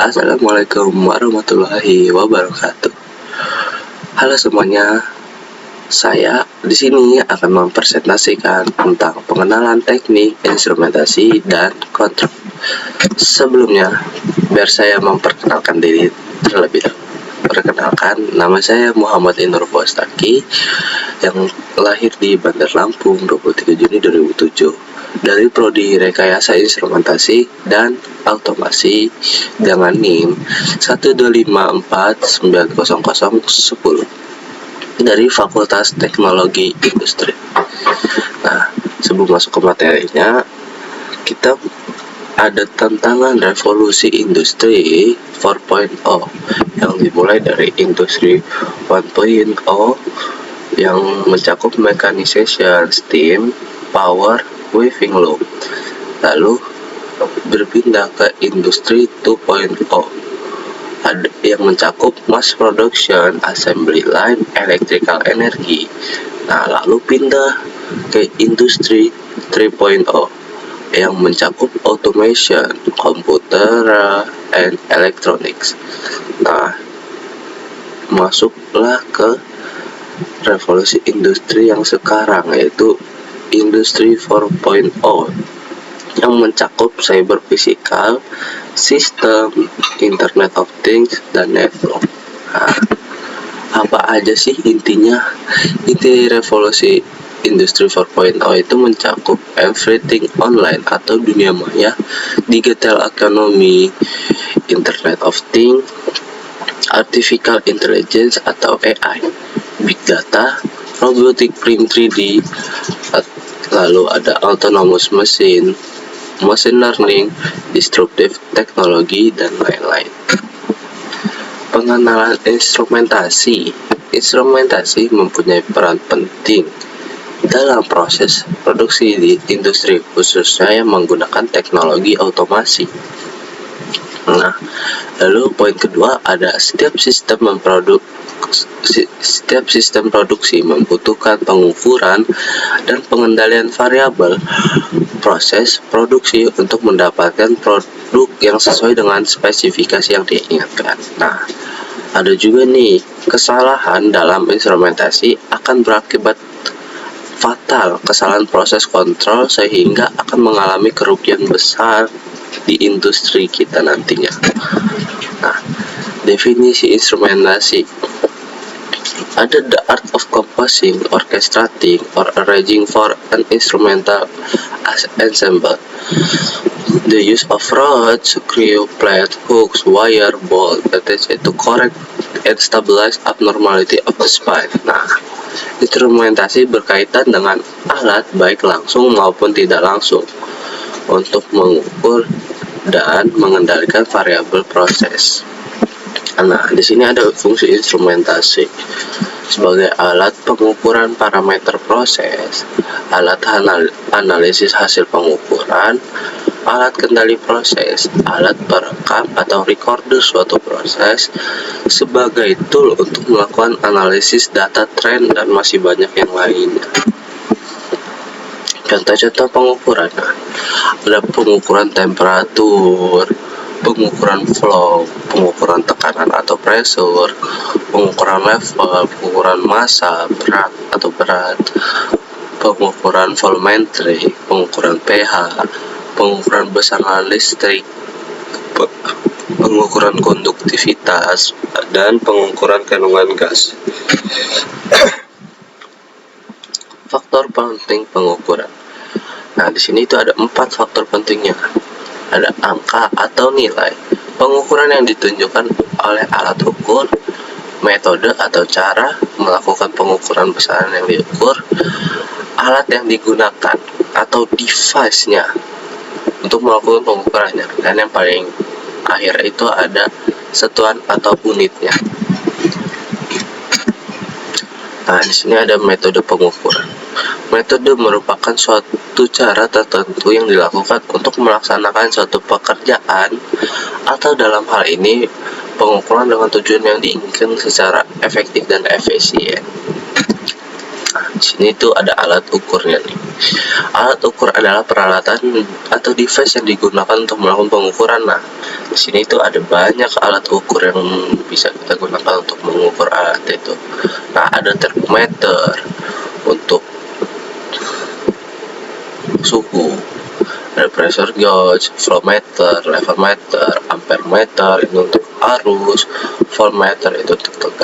Assalamualaikum warahmatullahi wabarakatuh. Halo semuanya, saya di sini akan mempresentasikan tentang pengenalan teknik, instrumentasi, dan kontrol. Sebelumnya, biar saya memperkenalkan diri terlebih dahulu. Perkenalkan, nama saya Muhammad Inur Bostaki yang lahir di Bandar Lampung 23 Juni 2007 dari Prodi Rekayasa Instrumentasi dan Automasi dengan NIM 125490010 dari Fakultas Teknologi Industri. Nah, sebelum masuk ke materinya, kita ada tantangan revolusi industri 4.0 yang dimulai dari industri 1.0 yang mencakup mechanization, steam, power, weaving loop. Lalu berpindah ke industri 2.0 yang mencakup mass production, assembly line, electrical energy. Nah, lalu pindah ke industri 3.0 yang mencakup automation, computer, and electronics. Nah, masuklah ke revolusi industri yang sekarang, yaitu industri 4.0 yang mencakup cyber physical, sistem, internet of things, dan network. Nah, apa aja sih intinya? Inti revolusi industri 4.0 itu mencakup everything online atau dunia maya, digital economy, internet of things, artificial intelligence atau AI, big data, robotic print 3D, lalu ada autonomous machine, machine learning, disruptive technology, dan lain-lain. Pengenalan instrumentasi. Instrumentasi mempunyai peran penting dalam proses produksi di industri, khususnya yang menggunakan teknologi otomasi. Nah, lalu poin kedua ada setiap sistem produksi membutuhkan pengukuran dan pengendalian variabel proses produksi untuk mendapatkan produk yang sesuai dengan spesifikasi yang diinginkan. Nah, ada juga nih, kesalahan dalam instrumentasi akan berakibat fatal, kesalahan proses kontrol, sehingga akan mengalami kerugian besar di industri kita nantinya. Nah, definisi instrumentasi ada the art of composing, orchestrating, or arranging for an instrumental ensemble. The use of rods, screw, plate, hooks, wire, bolt, etc. to correct and stabilize abnormality of the spine. Nah, instrumentasi berkaitan dengan alat baik langsung maupun tidak langsung untuk mengukur dan mengendalikan variabel proses. Nah, di sini ada fungsi instrumentasi sebagai alat pengukuran parameter proses, alat analisis hasil pengukuran, alat kendali proses, alat perekam atau recorder suatu proses, sebagai tool untuk melakukan analisis data tren, dan masih banyak yang lainnya. Contoh-contoh pengukuran, ada pengukuran temperatur, pengukuran flow, pengukuran tekanan atau pressure, pengukuran level, pengukuran massa, berat atau berat, pengukuran volumetri, pengukuran pH, pengukuran besaran listrik, pengukuran konduktivitas, dan pengukuran kandungan gas. Faktor penting pengukuran. Nah, di sini itu ada 4 faktor pentingnya. Ada angka atau nilai, pengukuran yang ditunjukkan oleh alat ukur, metode atau cara melakukan pengukuran besaran yang diukur, alat yang digunakan atau device-nya untuk melakukan pengukurannya, dan yang paling akhir itu ada satuan atau unitnya. Nah, di sini ada metode pengukuran. Metode merupakan suatu cara tertentu yang dilakukan untuk melaksanakan suatu pekerjaan, atau dalam hal ini pengukuran dengan tujuan yang diinginkan secara efektif dan efisien. Nah, sini tuh ada alat ukurnya nih. Alat ukur adalah peralatan atau device yang digunakan untuk melakukan pengukuran. Nah, di sini tuh ada banyak alat ukur yang bisa kita gunakan untuk mengukur alat itu. Nah, ada termometer untuk suhu, ada pressure gauge, flowmeter, levelmeter, ampermeter itu untuk arus, voltmeter itu untuk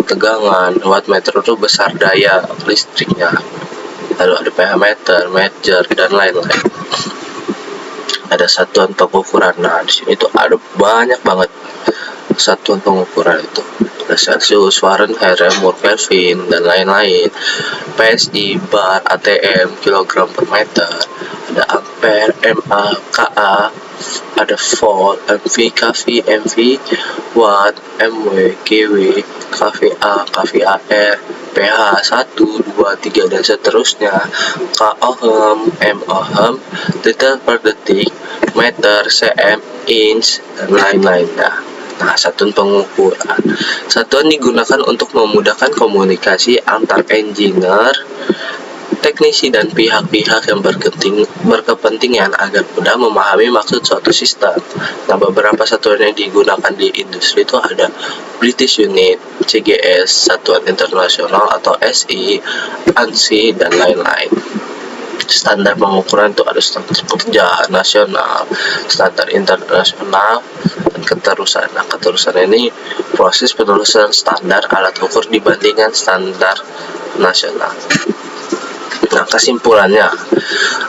tegangan, wattmeter itu besar daya listriknya, lalu ada pH meter, measure, dan lain-lain. Ada satuan pengukuran. Nah, di sini tuh ada banyak banget satuan pengukuran itu. Ada Celsius, Fahrenheit, Reaumur, Kelvin, dan lain-lain. PSI, bar, ATM, kilogram per meter. Ada ampere, MA, KA, ada volt, MV, kV, MV, watt, MW, kW, kVA, kVAR, pH 1, 2, 3, dan seterusnya, Kohm, Mohm, liter per detik, meter, cm, inch, dan lain-lainnya. Nah, satuan pengukuran. Satuan digunakan untuk memudahkan komunikasi antar engineer, teknisi, dan pihak-pihak yang berkepentingan agar mudah memahami maksud suatu sistem. Nah, beberapa satuan yang digunakan di industri itu ada British Unit, CGS, Satuan Internasional atau SI, ANSI, dan lain-lain. Standar pengukuran itu ada standar kerja nasional, standar internasional, dan keterusan. Nah, keterusan ini proses penelusuran standar alat ukur dibandingkan standar nasional. Nah, kesimpulannya,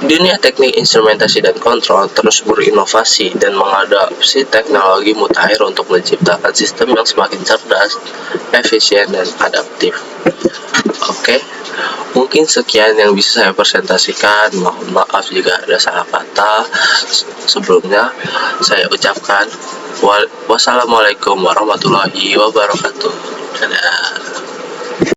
dunia teknik instrumentasi dan kontrol terus berinovasi dan mengadopsi teknologi mutakhir untuk menciptakan sistem yang semakin cerdas, efisien, dan adaptif. Oke, mungkin sekian yang bisa saya presentasikan. Mohon maaf jika ada salah kata. Sebelumnya, saya ucapkan wassalamualaikum warahmatullahi wabarakatuh.